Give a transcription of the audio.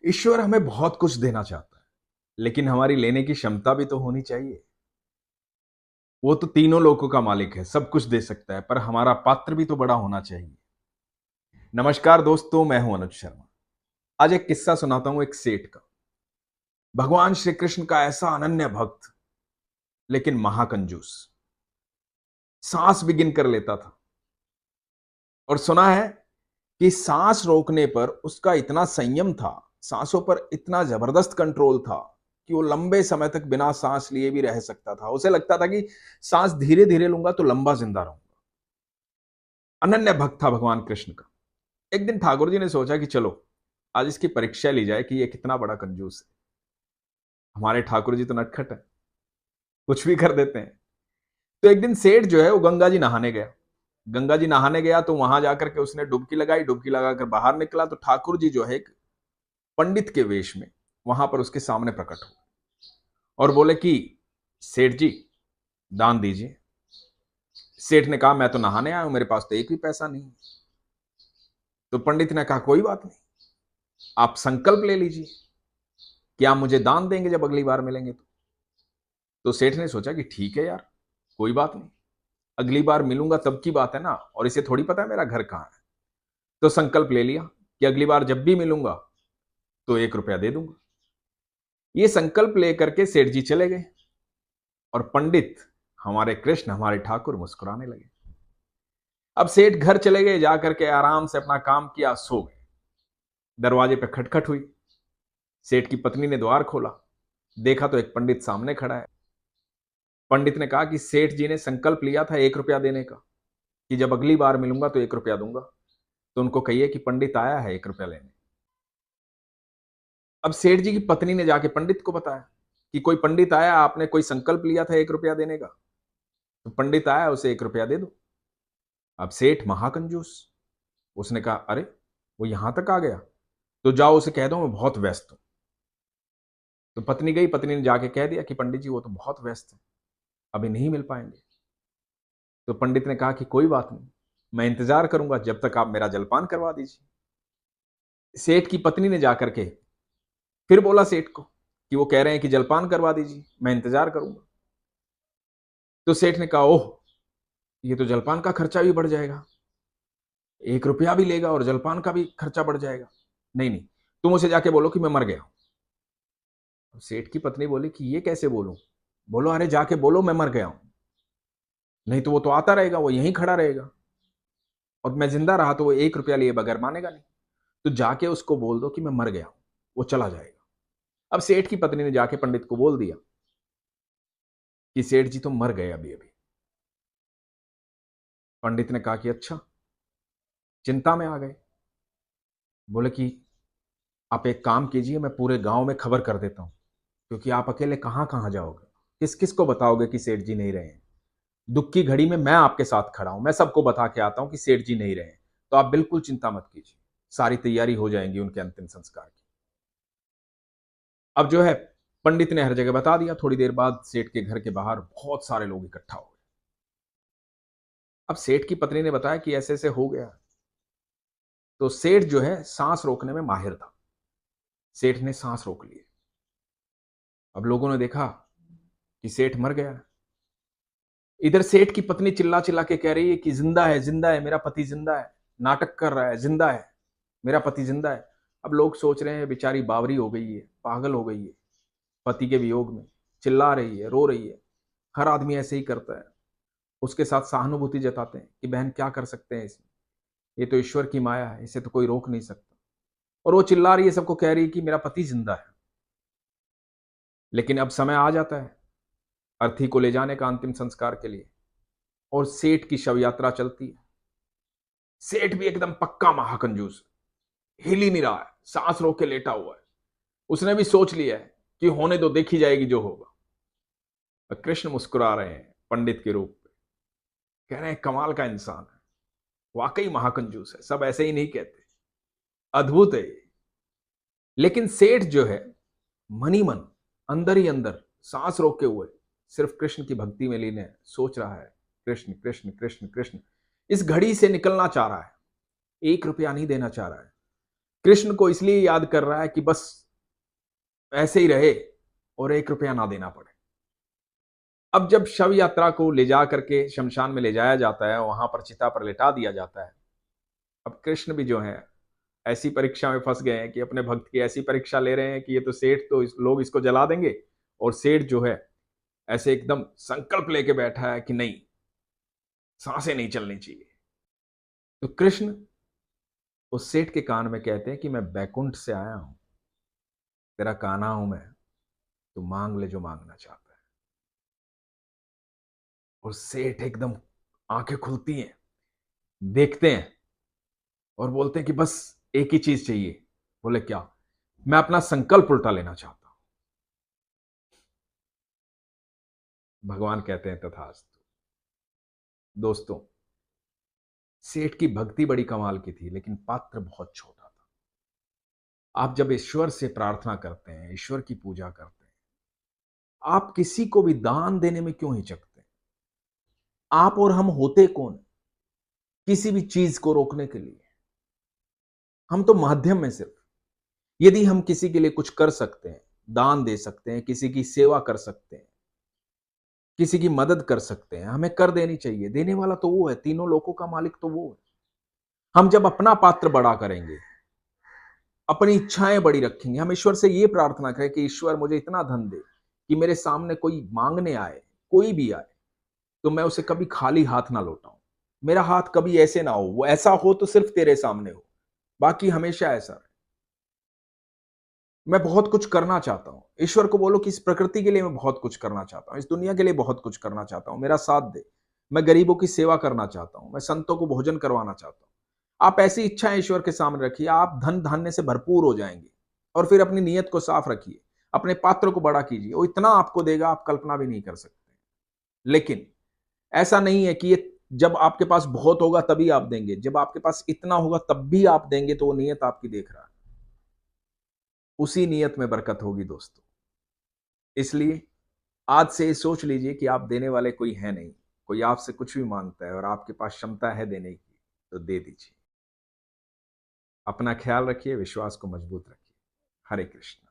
ईश्वर हमें बहुत कुछ देना चाहता है, लेकिन हमारी लेने की क्षमता भी तो होनी चाहिए। वो तो तीनों लोकों का मालिक है, सब कुछ दे सकता है, पर हमारा पात्र भी तो बड़ा होना चाहिए। नमस्कार दोस्तों, मैं हूं अनुज शर्मा। आज एक किस्सा सुनाता हूं एक सेठ का। भगवान श्री कृष्ण का ऐसा अनन्य भक्त, लेकिन महाकंजूस। सांस भी गिन कर लेता था। और सुना है कि सांस रोकने पर उसका इतना संयम था, सांसों पर इतना जबरदस्त कंट्रोल था कि वो लंबे समय तक बिना सांस लिए भी रह सकता था। उसे लगता था कि सांस धीरे धीरे लूंगा तो लंबा जिंदा रहूंगा। अनन्य भक्त था भगवान कृष्ण का। एक दिन ठाकुर जी ने सोचा कि चलो आज इसकी परीक्षा ली जाए कि ये कितना बड़ा कंजूस है। हमारे ठाकुर जी तो नटखट है, कुछ भी कर देते हैं। तो एक दिन सेठ जो है वो गंगा जी नहाने गया। गंगा जी नहाने गया तो वहां जाकर के उसने डुबकी लगाई। डुबकी लगाकर बाहर निकला तो ठाकुर जी जो है एक पंडित के वेश में वहां पर उसके सामने प्रकट हुए और बोले कि सेठ जी, दान दीजिए। सेठ ने कहा, मैं तो नहाने आया हूं, मेरे पास तो एक भी पैसा नहीं। तो पंडित ने कहा, कोई बात नहीं, आप संकल्प ले लीजिए कि आप मुझे दान देंगे जब अगली बार मिलेंगे तो सेठ ने सोचा कि ठीक है यार, कोई बात नहीं, अगली बार मिलूंगा तब की बात है ना, और इसे थोड़ी पता है मेरा घर कहां है। तो संकल्प ले लिया कि अगली बार जब भी मिलूंगा तो 1 रुपया दे दूंगा। ये संकल्प लेकर के सेठ जी चले गए और पंडित, हमारे कृष्ण, हमारे ठाकुर मुस्कुराने लगे। अब सेठ घर चले गए, जाकर के आराम से अपना काम किया, सो गए। दरवाजे पे खटखट हुई। सेठ की पत्नी ने द्वार खोला, देखा तो एक पंडित सामने खड़ा है। पंडित ने कहा कि सेठ जी ने संकल्प लिया था 1 रुपया देने का, कि जब अगली बार मिलूंगा तो 1 रुपया दूंगा। तो उनको कहिए कि पंडित आया है 1 रुपया लेने। अब सेठ जी की पत्नी ने जाके पंडित को बताया कि कोई पंडित आया, आपने कोई संकल्प लिया था 1 रुपया देने का, तो पंडित आया, उसे 1 रुपया दे दो। अब सेठ महाकंजूस, उसने कहा, अरे वो यहां तक आ गया, तो जाओ उसे कह दो मैं बहुत व्यस्त हूं। तो पत्नी गई, पत्नी ने जाके कह दिया कि पंडित जी वो तो बहुत व्यस्त है, अभी नहीं मिल पाएंगे। तो पंडित ने कहा कि कोई बात नहीं, मैं इंतजार करूंगा जब तक आप मेरा जलपान करवा दीजिए। सेठ की पत्नी ने जाकर के फिर बोला सेठ को कि वो कह रहे हैं कि जलपान करवा दीजिए, मैं इंतजार करूंगा। तो सेठ ने कहा, ओह, ये तो जलपान का खर्चा भी बढ़ जाएगा, 1 रुपया भी लेगा और जलपान का भी खर्चा बढ़ जाएगा। नहीं नहीं, तुम उसे जाके बोलो कि मैं मर गया हूं। सेठ की पत्नी बोली कि ये कैसे बोलूं? बोलो, अरे जाके बोलो मैं मर गया हूं, नहीं तो वो तो आता रहेगा, वो यहीं खड़ा रहेगा, और मैं जिंदा रहा तो वो 1 रुपया लिए बगैर मानेगा नहीं। तो जाके उसको बोल दो कि मैं मर गया हूं, वो चला जाएगा। अब सेठ की पत्नी ने जाके पंडित को बोल दिया कि सेठ जी तो मर गए अभी अभी। पंडित ने कहा कि अच्छा, चिंता में आ गए। बोले कि आप एक काम कीजिए, मैं पूरे गांव में खबर कर देता हूं, क्योंकि आप अकेले कहां कहां जाओगे, किस किस को बताओगे कि सेठ जी नहीं रहे हैं। दुख की घड़ी में मैं आपके साथ खड़ा हूं, मैं सबको बता के आता हूं कि सेठ जी नहीं रहे। तो आप बिल्कुल चिंता मत कीजिए, सारी तैयारी हो जाएंगी उनके अंतिम संस्कार की। अब जो है, पंडित ने हर जगह बता दिया। थोड़ी देर बाद सेठ के घर के बाहर बहुत सारे लोग इकट्ठा हो गए। अब सेठ की पत्नी ने बताया कि ऐसे ऐसे हो गया। तो सेठ जो है सांस रोकने में माहिर था। सेठ ने सांस रोक ली। अब लोगों ने देखा कि सेठ मर गया। इधर सेठ की पत्नी चिल्ला चिल्ला के कह रही है कि जिंदा है, मेरा पति जिंदा है, नाटक कर रहा है, जिंदा है, मेरा पति जिंदा है। अब लोग सोच रहे हैं बेचारी बावरी हो गई है, पागल हो गई है, पति के वियोग में चिल्ला रही है, रो रही है। हर आदमी ऐसे ही करता है, उसके साथ सहानुभूति जताते हैं कि बहन क्या कर सकते हैं इसमें, ये तो ईश्वर की माया है, इसे तो कोई रोक नहीं सकता। और वो चिल्ला रही है, सबको कह रही है कि मेरा पति जिंदा है। लेकिन अब समय आ जाता है अर्थी को ले जाने का अंतिम संस्कार के लिए, और सेठ की शव यात्रा चलती है। सेठ भी एकदम पक्का महाकंजूस, हिल ही नहीं रहा है, सांस रोक के लेटा हुआ है। उसने भी सोच लिया है कि होने दो, देखी जाएगी जो होगा। और कृष्ण मुस्कुरा रहे हैं पंडित के रूप में, कह रहे हैं कमाल का इंसान है, वाकई महाकंजूस है, सब ऐसे ही नहीं कहते, अद्भुत है ये। लेकिन सेठ जो है मन ही मन, अंदर ही अंदर सांस रोके हुए सिर्फ कृष्ण की भक्ति में लीन है, सोच रहा है कृष्ण कृष्ण कृष्ण कृष्ण। इस घड़ी से निकलना चाह रहा है, 1 रुपया नहीं देना चाह रहा है। कृष्ण को इसलिए याद कर रहा है कि बस ऐसे ही रहे और 1 रुपया ना देना पड़े। अब जब शव यात्रा को ले जा करके शमशान में ले जाया जाता है, वहां पर चिता पर लिटा दिया जाता है। अब कृष्ण भी जो है ऐसी परीक्षा में फंस गए हैं कि अपने भक्त की ऐसी परीक्षा ले रहे हैं कि ये तो सेठ, तो लोग इसको जला देंगे, और सेठ जो है ऐसे एकदम संकल्प लेके बैठा है कि नहीं, सांसें नहीं चलनी चाहिए। तो कृष्ण उस सेठ के कान में कहते हैं कि मैं बैकुंठ से आया हूं, तेरा कान्हा हूं मैं, तू मांग ले जो मांगना चाहता है। और सेठ एकदम आंखें खुलती हैं, देखते हैं और बोलते हैं कि बस एक ही चीज चाहिए। बोले क्या? मैं अपना संकल्प उल्टा लेना चाहता हूं। भगवान कहते हैं तथास्तु। दोस्तों, सेठ की भक्ति बड़ी कमाल की थी, लेकिन पात्र बहुत छोटा था। आप जब ईश्वर से प्रार्थना करते हैं, ईश्वर की पूजा करते हैं, आप किसी को भी दान देने में क्यों हिचकते हैं? आप और हम होते कौन किसी भी चीज को रोकने के लिए? हम तो माध्यम में सिर्फ। यदि हम किसी के लिए कुछ कर सकते हैं, दान दे सकते हैं, किसी की सेवा कर सकते हैं, किसी की मदद कर सकते हैं, हमें कर देनी चाहिए। देने वाला तो वो है, तीनों लोकों का मालिक तो वो है। हम जब अपना पात्र बड़ा करेंगे, अपनी इच्छाएं बड़ी रखेंगे, हम ईश्वर से ये प्रार्थना करें कि ईश्वर मुझे इतना धन दे कि मेरे सामने कोई मांगने आए, कोई भी आए, तो मैं उसे कभी खाली हाथ ना लौटाऊं। मेरा हाथ कभी ऐसे ना हो, वो ऐसा हो तो सिर्फ तेरे सामने हो, बाकी हमेशा ऐसा रहे। मैं बहुत कुछ करना चाहता हूं। ईश्वर को बोलो कि इस प्रकृति के लिए मैं बहुत कुछ करना चाहता हूं, इस दुनिया के लिए बहुत कुछ करना चाहता हूं, मेरा साथ दे। मैं गरीबों की सेवा करना चाहता हूं, मैं संतों को भोजन करवाना चाहता हूं। आप ऐसी इच्छाएं ईश्वर के सामने रखिए, आप धन धान्य से भरपूर हो जाएंगे। और फिर अपनी नीयत को साफ रखिए, अपने पात्र को बड़ा कीजिए, वो इतना आपको देगा आप कल्पना भी नहीं कर सकते। लेकिन ऐसा नहीं है कि ये जब आपके पास बहुत होगा तभी आप देंगे, जब आपके पास इतना होगा तब भी आप देंगे, तो वो नीयत आपकी देख रहा है। उसी नीयत में बरकत होगी दोस्तों। इसलिए आज से ये सोच लीजिए कि आप देने वाले कोई है नहीं। कोई आपसे कुछ भी मांगता है और आपके पास क्षमता है देने की, तो दे दीजिए। अपना ख्याल रखिए, विश्वास को मजबूत रखिए। हरे कृष्ण।